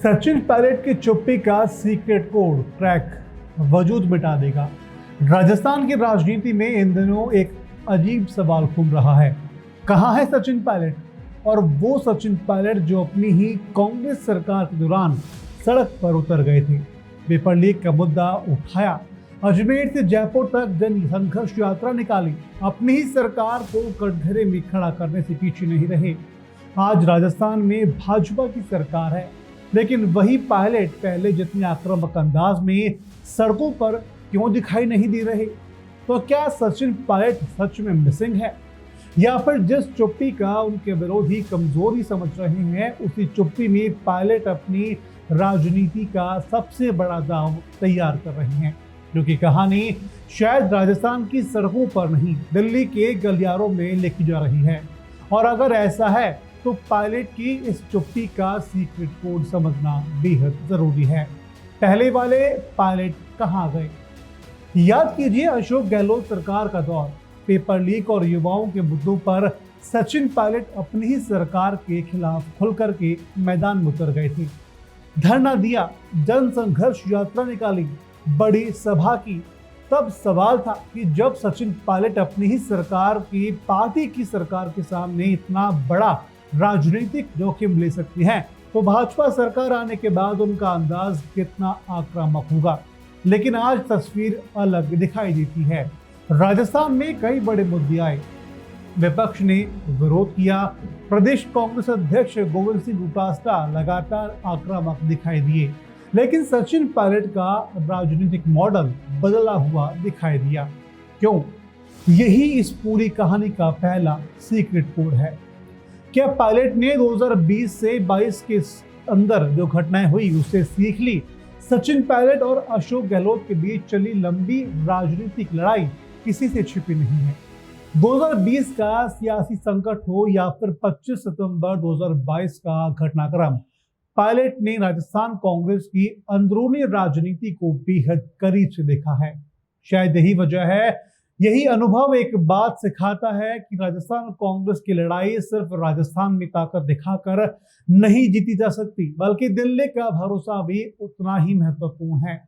सचिन पायलट की चुप्पी का सीक्रेट कोड क्रैक वजूद मिटा देगा। राजस्थान की राजनीति में इन दिनों एक अजीब सवाल घूम रहा है, कहाँ है सचिन पायलट? और वो सचिन पायलट जो अपनी ही कांग्रेस सरकार के दौरान सड़क पर उतर गए थे, पेपर लीक का मुद्दा उठाया, अजमेर से जयपुर तक जन संघर्ष यात्रा निकाली, अपनी ही सरकार को कटघरे में खड़ा करने से पीछे नहीं रहे। आज राजस्थान में भाजपा की सरकार है, लेकिन वही पायलट पहले जितने आक्रामक अंदाज में सड़कों पर क्यों दिखाई नहीं दे रहे? तो क्या सचिन पायलट सच में मिसिंग है, या फिर जिस चुप्पी का उनके विरोधी कमजोरी समझ रहे हैं, उसी चुप्पी में पायलट अपनी राजनीति का सबसे बड़ा दांव तैयार कर रहे हैं? क्योंकि कहानी शायद राजस्थान की सड़कों पर नहीं, दिल्ली के गलियारों में लिखी जा रही है। और अगर ऐसा है तो पायलट की इस चुप्पी का सीक्रेट कोड समझना बेहद जरूरी है। पहले वाले पायलट कहां गए? याद कीजिए, अशोक गहलोत सरकार का दौर, पेपर लीक और युवाओं के मुद्दों पर सचिन पायलट अपनी ही सरकार के खिलाफ खुलकर के मैदान में उतर गए थे। धरना दिया, जन संघर्ष यात्रा निकाली, बड़ी सभा की। तब सवाल था कि जब सचिन पायलट अपनी ही सरकार की, पार्टी की सरकार के सामने इतना बड़ा राजनीतिक जोखिम ले सकती हैं, तो भाजपा सरकार आने के बाद उनका अंदाज कितना आक्रामक होगा। लेकिन आज तस्वीर अलग दिखाई देती है। राजस्थान में कई बड़े मुद्दे आए, विपक्ष ने विरोध किया, प्रदेश कांग्रेस अध्यक्ष गोविंद सिंह डोटासरा लगातार आक्रामक दिखाई दिए, लेकिन सचिन पायलट का राजनीतिक मॉडल बदला हुआ दिखाई दिया। क्यों? यही इस पूरी कहानी का पहला सीक्रेट कोड है। क्या पायलट ने 2020 से 22 के अंदर जो घटनाएं हुई उससे सीख ली? सचिन पायलट और अशोक गहलोत के बीच चली लंबी राजनीतिक लड़ाई किसी से छिपी नहीं है। 2020 का सियासी संकट हो या फिर 25 सितंबर 2022 का घटनाक्रम, पायलट ने राजस्थान कांग्रेस की अंदरूनी राजनीति को बेहद करीब से देखा है। शायद यही वजह है, यही अनुभव एक बात सिखाता है कि राजस्थान कांग्रेस की लड़ाई सिर्फ राजस्थान में ताकत दिखाकर नहीं जीती जा सकती, बल्कि दिल्ली का भरोसा भी उतना ही महत्वपूर्ण है।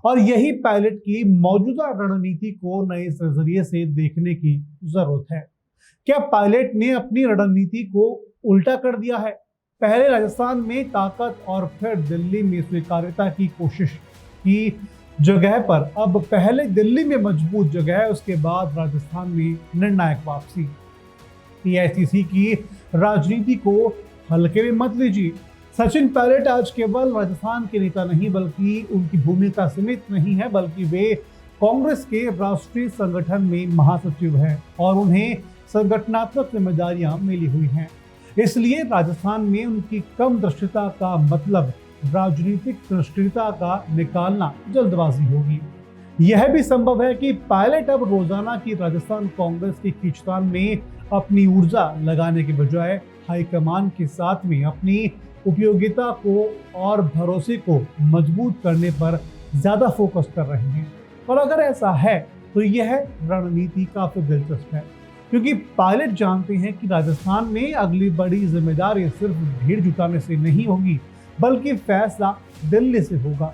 और यही पायलट की मौजूदा रणनीति को नए नजरिए से देखने की जरूरत है। क्या पायलट ने अपनी रणनीति को उल्टा कर दिया है? पहले राजस्थान में ताकत और फिर दिल्ली में स्वीकार्यता की कोशिश की जगह पर अब पहले दिल्ली में मजबूत जगह, उसके बाद राजस्थान में निर्णायक वापसी। एआईसीसी की राजनीति को हल्के में मत लीजिए। सचिन पायलट आज केवल राजस्थान के नेता नहीं, बल्कि उनकी भूमिका सीमित नहीं है, बल्कि वे कांग्रेस के राष्ट्रीय संगठन में महासचिव हैं और उन्हें संगठनात्मक जिम्मेदारियां मिली हुई हैं। इसलिए राजस्थान में उनकी कम दृष्टता का मतलब राजनीतिक दृष्टिता का निकालना जल्दबाजी होगी। यह भी संभव है कि पायलट अब रोजाना की राजस्थान कांग्रेस की खींचतान में अपनी ऊर्जा लगाने के बजाय हाईकमान के साथ में अपनी उपयोगिता को और भरोसे को मजबूत करने पर ज्यादा फोकस कर रहे हैं। और अगर ऐसा है तो यह रणनीति काफी दिलचस्प है, क्योंकि पायलट जानते हैं कि राजस्थान में अगली बड़ी जिम्मेदारी सिर्फ भीड़ जुटाने से नहीं होगी, बल्कि फैसला दिल्ली से होगा।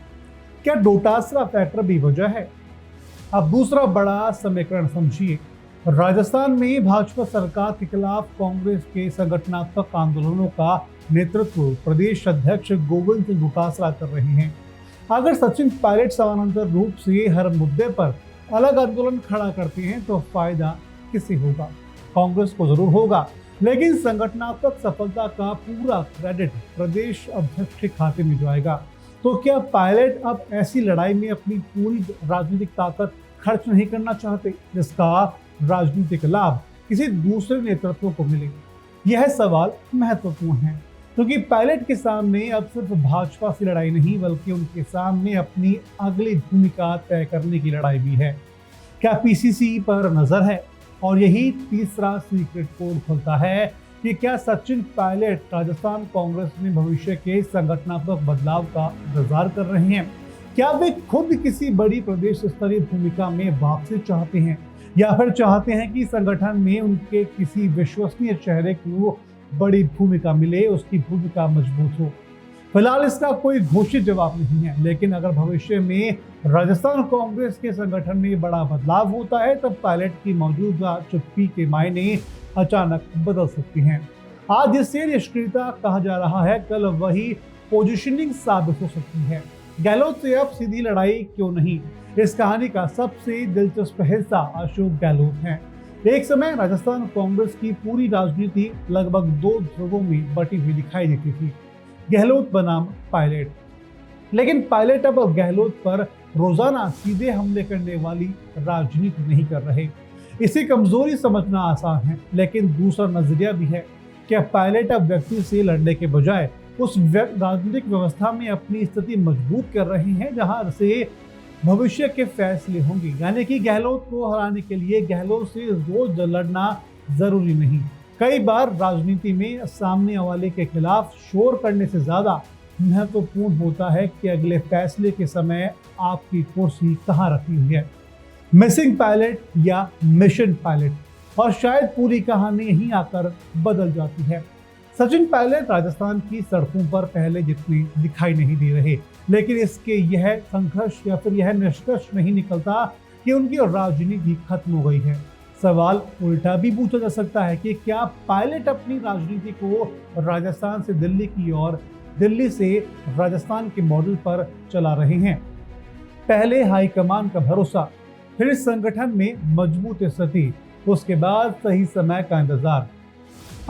क्या डोटासरा फैक्टर भी वजह है? अब दूसरा बड़ा समीकरण समझिए। राजस्थान में भाजपा सरकार के खिलाफ कांग्रेस के संगठनात्मक आंदोलनों का नेतृत्व प्रदेश अध्यक्ष गोविंद सिंह डोटासरा कर रहे हैं। अगर सचिन पायलट समानांतर रूप से हर मुद्दे पर अलग आंदोलन खड़ा करते हैं तो फायदा किसे होगा? कांग्रेस को जरूर होगा, लेकिन संगठनात्मक सफलता का पूरा क्रेडिट प्रदेश अध्यक्ष के खाते में जाएगा। तो क्या पायलट अब ऐसी लड़ाई में अपनी पूरी राजनीतिक ताकत खर्च नहीं करना चाहते, जिसका राजनीतिक लाभ किसी दूसरे नेतृत्व को मिले? यह सवाल महत्वपूर्ण है, क्योंकि पायलट के सामने अब सिर्फ भाजपा से लड़ाई नहीं, बल्कि उनके सामने अपनी अगली भूमिका तय करने की लड़ाई भी है। क्या पीसीसी पर नजर है? और यही तीसरा सीक्रेट कोड खुलता है कि क्या सचिन पायलट राजस्थान कांग्रेस में भविष्य के संगठनात्मक बदलाव का इंतजार कर रहे हैं? क्या वे खुद किसी बड़ी प्रदेश स्तरीय भूमिका में वापसी चाहते हैं, या फिर चाहते हैं कि संगठन में उनके किसी विश्वसनीय चेहरे को बड़ी भूमिका मिले, उसकी भूमिका मजबूत हो? फिलहाल इसका कोई घोषित जवाब नहीं है, लेकिन अगर भविष्य में राजस्थान कांग्रेस के संगठन में बड़ा बदलाव होता है तब पायलट की मौजूदा चुप्पी के मायने अचानक बदल सकती हैं। आज जिससे निष्क्रियता कहा जा रहा है, कल वही पोजीशनिंग साबित हो सकती है। गहलोत से अब सीधी लड़ाई क्यों नहीं, इस कहानी का सबसे दिलचस्प हिस्सा अशोक गहलोत हैं। एक समय राजस्थान कांग्रेस की पूरी राजनीति लगभग दो ध्रुवों में बटी हुई दिखाई देती थी, गहलोत बनाम पायलट। लेकिन पायलट अब गहलोत पर रोजाना सीधे हमले करने वाली राजनीति नहीं कर रहे। इसी कमजोरी समझना आसान है, लेकिन दूसरा नजरिया भी है। क्या पायलट अब व्यक्ति से लड़ने के बजाय उस राजनीतिक व्यवस्था में अपनी स्थिति मजबूत कर रहे हैं जहां से भविष्य के फैसले होंगे? यानी कि गहलोत को हराने के लिए गहलोत से रोज लड़ना जरूरी नहीं। कई बार राजनीति में सामने वाले के खिलाफ शोर करने से ज्यादा महत्वपूर्ण होता है कि अगले फैसले के समय आपकी कुर्सी कहाँ रखी हुई है, मिसिंग पायलट या मिशन पायलट। और शायद पूरी कहानी यहीं आकर बदल जाती है। सचिन पायलट राजस्थान की सड़कों पर पहले जितने दिखाई नहीं दे रहे, लेकिन इसके यह संघर्ष या फिर यह निष्कर्ष नहीं निकलता कि उनकी राजनीति खत्म हो गई है। सवाल उल्टा भी पूछा जा सकता है कि क्या पायलट अपनी राजनीति को राजस्थान से दिल्ली की और दिल्ली से राजस्थान के मॉडल पर चला रहे हैं? पहले हाईकमान का भरोसा, फिर संगठन में मजबूत स्थिति, उसके बाद सही समय का इंतजार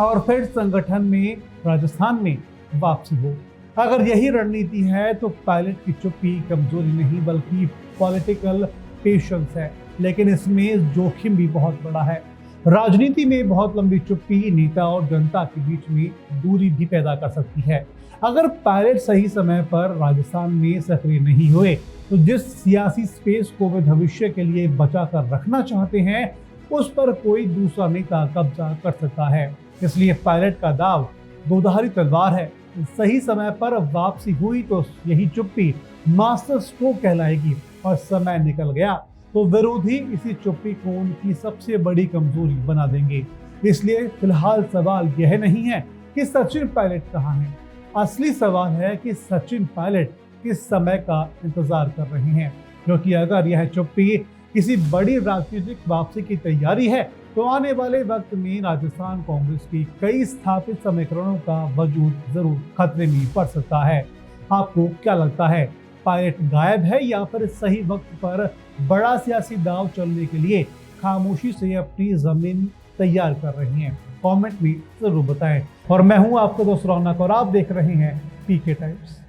और फिर संगठन में राजस्थान में वापसी हो। अगर यही रणनीति है तो पायलट की चुप्पी कमजोरी नहीं बल्कि पॉलिटिकल पेशेंस है, लेकिन इसमें जोखिम भी बहुत बड़ा है। राजनीति में बहुत लंबी चुप्पी नेता और जनता के बीच में दूरी भी पैदा कर सकती है। अगर पायलट सही समय पर राजस्थान में सक्रिय नहीं हुए तो जिस सियासी स्पेस को वे भविष्य के लिए बचा कर रखना चाहते हैं उस पर कोई दूसरा नेता कब्जा कर सकता है। इसलिए पायलट का दाव दोधारी तलवार है। सही समय पर वापसी हुई तो यही चुप्पी मास्टर स्ट्रोक कहलाएगी, और समय निकल गया तो विरोधी इसी चुप्पी को उनकी सबसे बड़ी कमजोरी बना देंगे। इसलिए फिलहाल सवाल यह नहीं है कि सचिन पायलट कहाँ है, असली सवाल है कि सचिन पायलट किस समय का इंतजार कर रहे हैं। क्योंकि अगर यह चुप्पी किसी बड़ी राजनीतिक वापसी की तैयारी है तो आने वाले वक्त में राजस्थान कांग्रेस की कई स्थापित समीकरणों का वजूद जरूर खतरे में पड़ सकता है। आपको क्या लगता है, पायलट गायब है या फिर सही वक्त पर बड़ा सियासी दांव चलने के लिए खामोशी से अपनी जमीन तैयार कर रही हैं? कमेंट में जरूर बताएं। और मैं हूं आपका दोस्त रौनक और आप देख रहे हैं पीके टाइम्स।